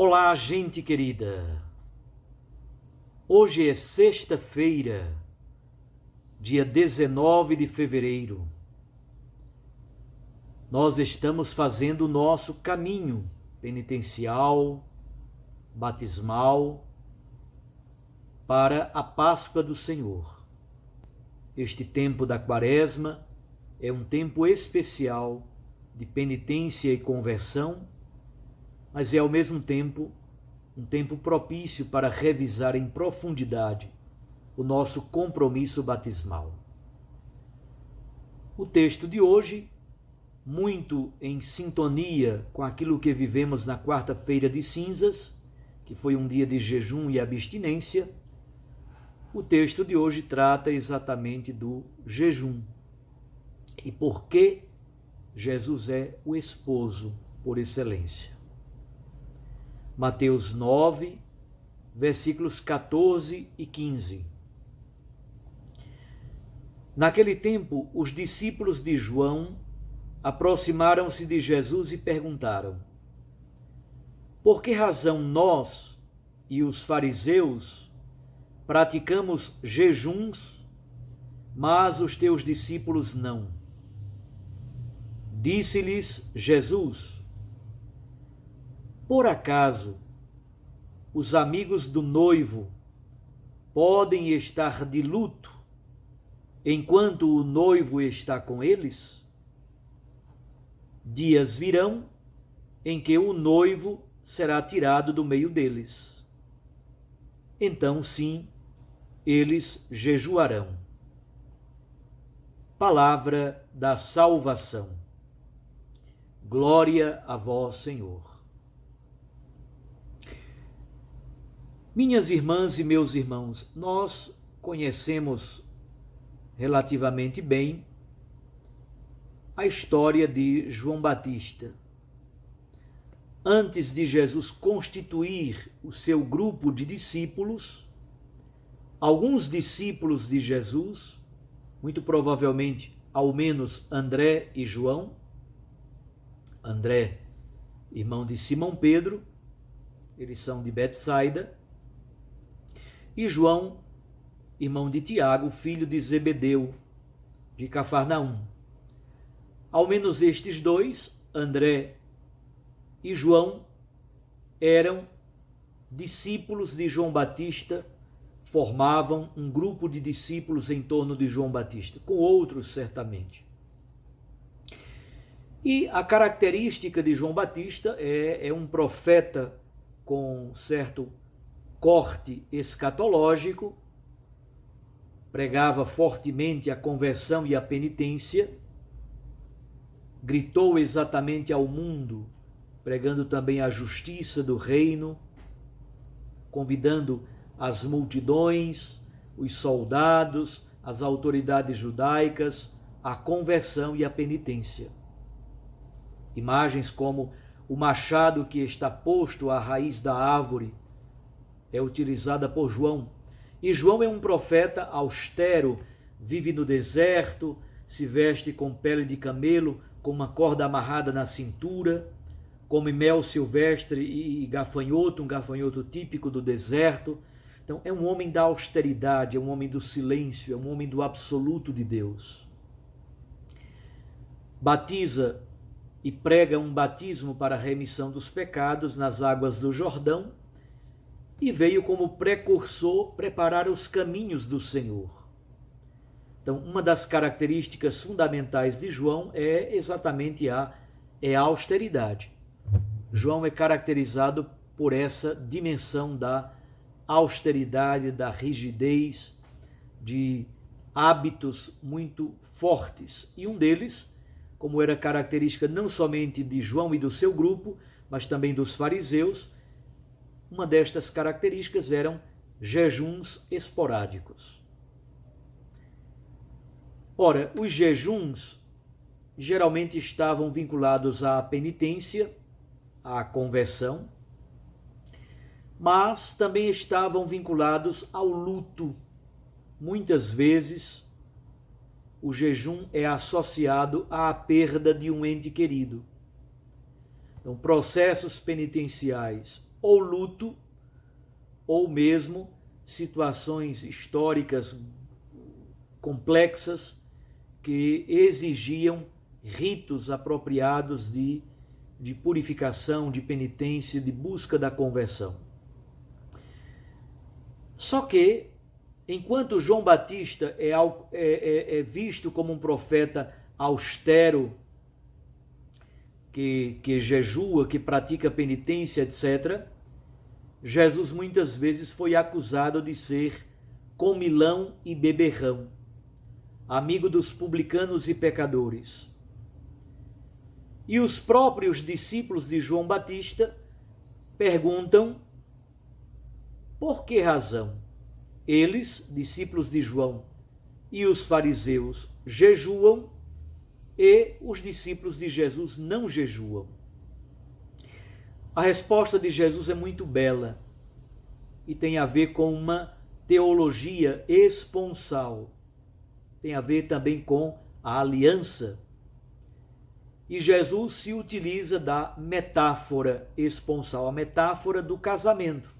Olá, gente querida! Hoje é sexta-feira, dia 19 de fevereiro. Nós estamos fazendo o nosso caminho penitencial, batismal, para a Páscoa do Senhor. Este tempo da Quaresma é um tempo especial de penitência e conversão, mas é ao mesmo tempo um tempo propício para revisar em profundidade o nosso compromisso batismal. O texto de hoje, muito em sintonia com aquilo que vivemos na quarta-feira de cinzas, que foi um dia de jejum e abstinência, o texto de hoje trata exatamente do jejum e por que Jesus é o esposo por excelência. Mateus 9, versículos 14 e 15. Naquele tempo, os discípulos de João aproximaram-se de Jesus e perguntaram: por que razão nós e os fariseus praticamos jejuns, mas os teus discípulos não? Disse-lhes Jesus: por acaso os amigos do noivo podem estar de luto enquanto o noivo está com eles? Dias virão em que o noivo será tirado do meio deles. Então, sim, eles jejuarão. Palavra da salvação. Glória a vós, Senhor. Minhas irmãs e meus irmãos, nós conhecemos relativamente bem a história de João Batista. Antes de Jesus constituir o seu grupo de discípulos, alguns discípulos de Jesus, muito provavelmente ao menos André e João, André, irmão de Simão Pedro, eles são de Betsaida, e João, irmão de Tiago, filho de Zebedeu, de Cafarnaum. Ao menos estes dois, André e João, eram discípulos de João Batista, formavam um grupo de discípulos em torno de João Batista, com outros certamente. E a característica de João Batista é um profeta com certo corte escatológico, pregava fortemente a conversão e a penitência, gritou exatamente ao mundo, pregando também a justiça do reino, convidando as multidões, os soldados, as autoridades judaicas à conversão e à penitência. Imagens como o machado que está posto à raiz da árvore é utilizada por João. E João é um profeta austero, vive no deserto, se veste com pele de camelo, com uma corda amarrada na cintura, come mel silvestre e gafanhoto, um gafanhoto típico do deserto. Então é um homem da austeridade, é um homem do silêncio, é um homem do absoluto de Deus. Batiza e prega um batismo para a remissão dos pecados nas águas do Jordão, e veio como precursor preparar os caminhos do Senhor. Então, uma das características fundamentais de João é exatamente a austeridade. João é caracterizado por essa dimensão da austeridade, da rigidez, de hábitos muito fortes. E um deles, como era característica não somente de João e do seu grupo, mas também dos fariseus, uma destas características eram jejuns esporádicos. Ora, os jejuns geralmente estavam vinculados à penitência, à conversão, mas também estavam vinculados ao luto. Muitas vezes, o jejum é associado à perda de um ente querido. Então, processos penitenciais ou luto, ou mesmo situações históricas complexas que exigiam ritos apropriados de purificação, de penitência, de busca da conversão. Só que, enquanto João Batista é visto como um profeta austero, que jejua, que pratica penitência, etc., Jesus muitas vezes foi acusado de ser comilão e beberrão, amigo dos publicanos e pecadores. E os próprios discípulos de João Batista perguntam: por que razão eles, discípulos de João, e os fariseus jejuam e os discípulos de Jesus não jejuam? A resposta de Jesus é muito bela e tem a ver com uma teologia esponsal. Tem a ver também com a aliança. E Jesus se utiliza da metáfora esponsal, a metáfora do casamento.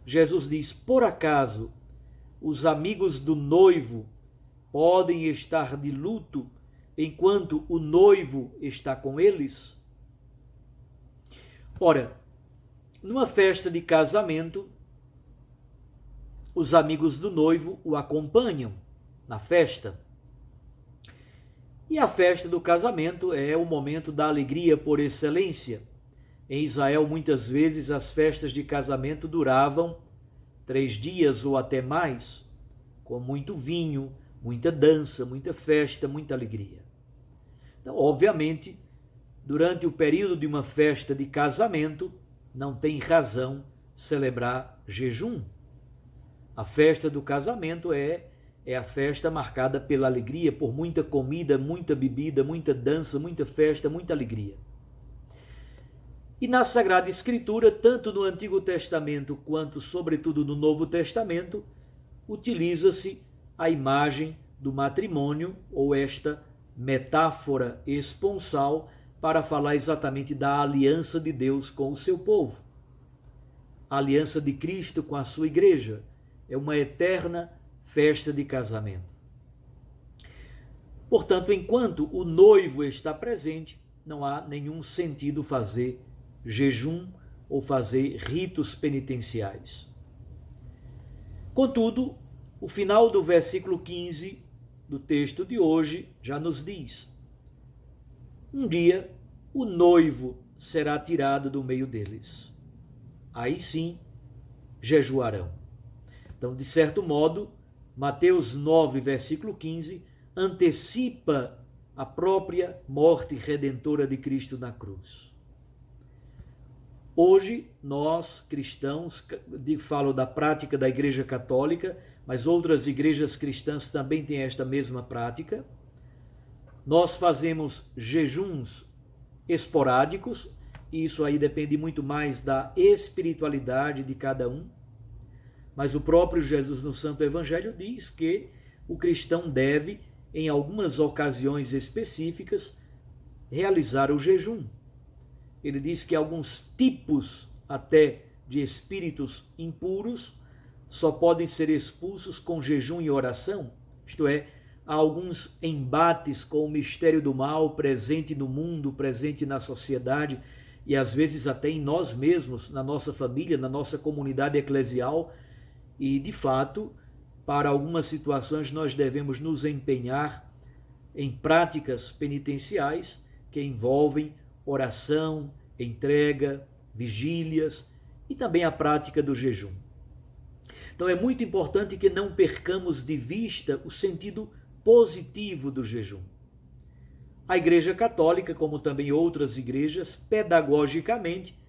Jesus diz: por acaso os amigos do noivo podem estar de luto enquanto o noivo está com eles? Ora, numa festa de casamento, os amigos do noivo o acompanham na festa. E a festa do casamento é o momento da alegria por excelência. Em Israel, muitas vezes, as festas de casamento duravam 3 dias ou até mais, com muito vinho, muita dança, muita festa, muita alegria. Então, obviamente, durante o período de uma festa de casamento, não tem razão celebrar jejum. A festa do casamento é a festa marcada pela alegria, por muita comida, muita bebida, muita dança, muita festa, muita alegria. E na Sagrada Escritura, tanto no Antigo Testamento quanto, sobretudo, no Novo Testamento, utiliza-se a imagem do matrimônio, ou esta metáfora esponsal, para falar exatamente da aliança de Deus com o seu povo. A aliança de Cristo com a sua igreja é uma eterna festa de casamento. Portanto, enquanto o noivo está presente, não há nenhum sentido fazer jejum ou fazer ritos penitenciais. Contudo, o final do versículo 15 do texto de hoje já nos diz: um dia o noivo será tirado do meio deles. Aí sim jejuarão. Então, de certo modo, Mateus 9, versículo 15, antecipa a própria morte redentora de Cristo na cruz. Hoje, nós, cristãos, falo da prática da Igreja Católica, mas outras igrejas cristãs também têm esta mesma prática. Nós fazemos jejuns esporádicos, e isso aí depende muito mais da espiritualidade de cada um. Mas o próprio Jesus no Santo Evangelho diz que o cristão deve, em algumas ocasiões específicas, realizar o jejum. Ele diz que alguns tipos até de espíritos impuros só podem ser expulsos com jejum e oração, isto é, há alguns embates com o mistério do mal presente no mundo, presente na sociedade e às vezes até em nós mesmos, na nossa família, na nossa comunidade eclesial. E, de fato, para algumas situações nós devemos nos empenhar em práticas penitenciais que envolvem oração, entrega, vigílias e também a prática do jejum. Então é muito importante que não percamos de vista o sentido positivo do jejum. A Igreja Católica, como também outras igrejas, pedagogicamente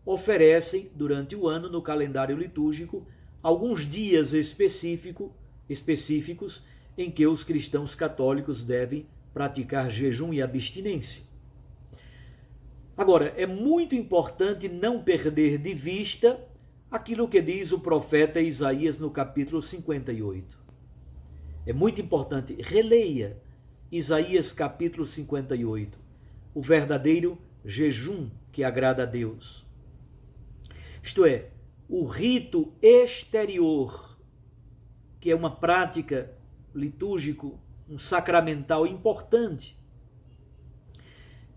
oferecem durante o ano no calendário litúrgico alguns dias específicos em que os cristãos católicos devem praticar jejum e abstinência. Agora, é muito importante não perder de vista aquilo que diz o profeta Isaías no capítulo 58. É muito importante, releia Isaías capítulo 58, o verdadeiro jejum que agrada a Deus. Isto é, o rito exterior, que é uma prática litúrgico, um sacramental importante,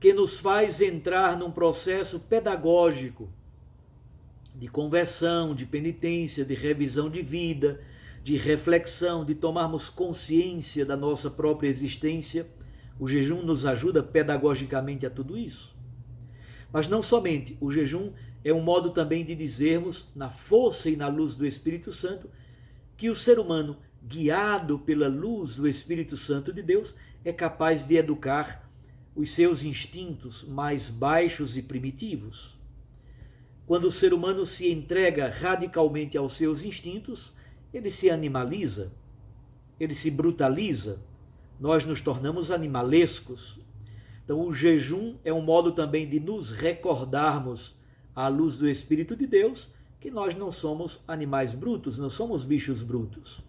que nos faz entrar num processo pedagógico de conversão, de penitência, de revisão de vida, de reflexão, de tomarmos consciência da nossa própria existência. O jejum nos ajuda pedagogicamente a tudo isso. Mas não somente, o jejum é um modo também de dizermos, na força e na luz do Espírito Santo, que o ser humano, guiado pela luz do Espírito Santo de Deus, é capaz de educar os seus instintos mais baixos e primitivos. Quando o ser humano se entrega radicalmente aos seus instintos, ele se animaliza, ele se brutaliza, nós nos tornamos animalescos. Então, o jejum é um modo também de nos recordarmos, à luz do Espírito de Deus, que nós não somos animais brutos, não somos bichos brutos.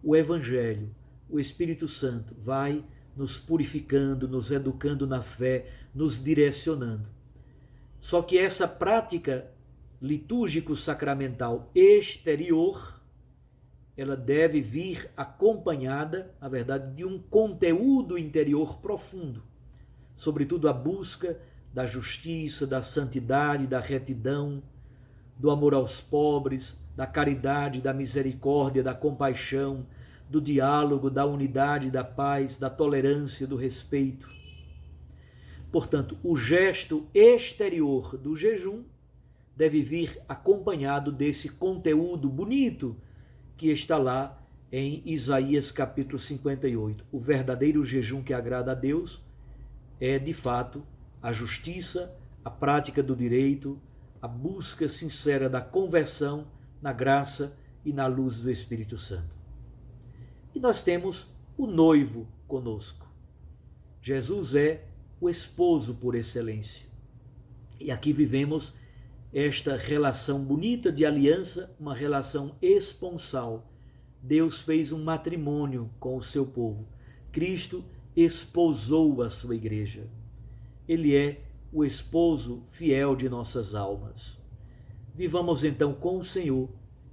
O Evangelho, o Espírito Santo, vai nos purificando, nos educando na fé, nos direcionando. Só que essa prática litúrgico-sacramental exterior, ela deve vir acompanhada, na verdade, de um conteúdo interior profundo, sobretudo a busca da justiça, da santidade, da retidão, do amor aos pobres, da caridade, da misericórdia, da compaixão, do diálogo, da unidade, da paz, da tolerância, do respeito. Portanto, o gesto exterior do jejum deve vir acompanhado desse conteúdo bonito que está lá em Isaías capítulo 58. O verdadeiro jejum que agrada a Deus é, de fato, a justiça, a prática do direito, a busca sincera da conversão na graça e na luz do Espírito Santo. E nós temos o noivo conosco. Jesus é o esposo por excelência. E aqui vivemos esta relação bonita de aliança, uma relação esponsal. Deus fez um matrimônio com o seu povo. Cristo esposou a sua igreja. Ele é o esposo fiel de nossas almas. Vivamos então com o Senhor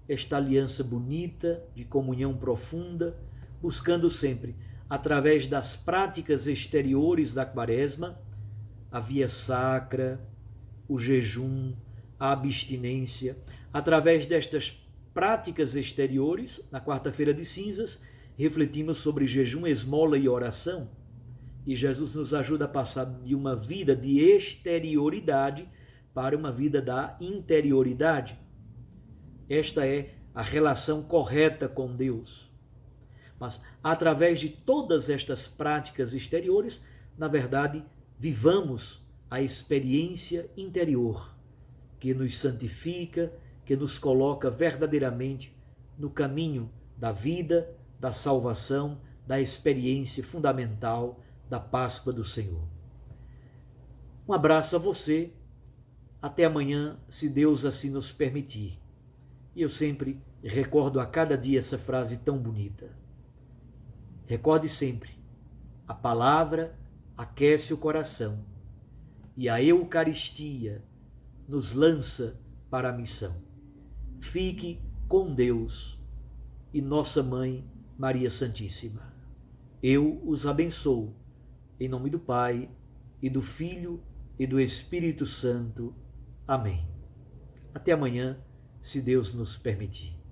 esta aliança bonita, de comunhão profunda, buscando sempre, através das práticas exteriores da Quaresma, a via sacra, o jejum, a abstinência, através destas práticas exteriores, na quarta-feira de cinzas, refletimos sobre jejum, esmola e oração, e Jesus nos ajuda a passar de uma vida de exterioridade para uma vida da interioridade. Esta é a relação correta com Deus. Mas, através de todas estas práticas exteriores, na verdade, vivamos a experiência interior, que nos santifica, que nos coloca verdadeiramente no caminho da vida, da salvação, da experiência fundamental da Páscoa do Senhor. Um abraço a você, até amanhã, se Deus assim nos permitir. E eu sempre recordo a cada dia essa frase tão bonita. Recorde sempre, a palavra aquece o coração e a Eucaristia nos lança para a missão. Fique com Deus e Nossa Mãe Maria Santíssima. Eu os abençoo, em nome do Pai, e do Filho, e do Espírito Santo. Amém. Até amanhã, se Deus nos permitir.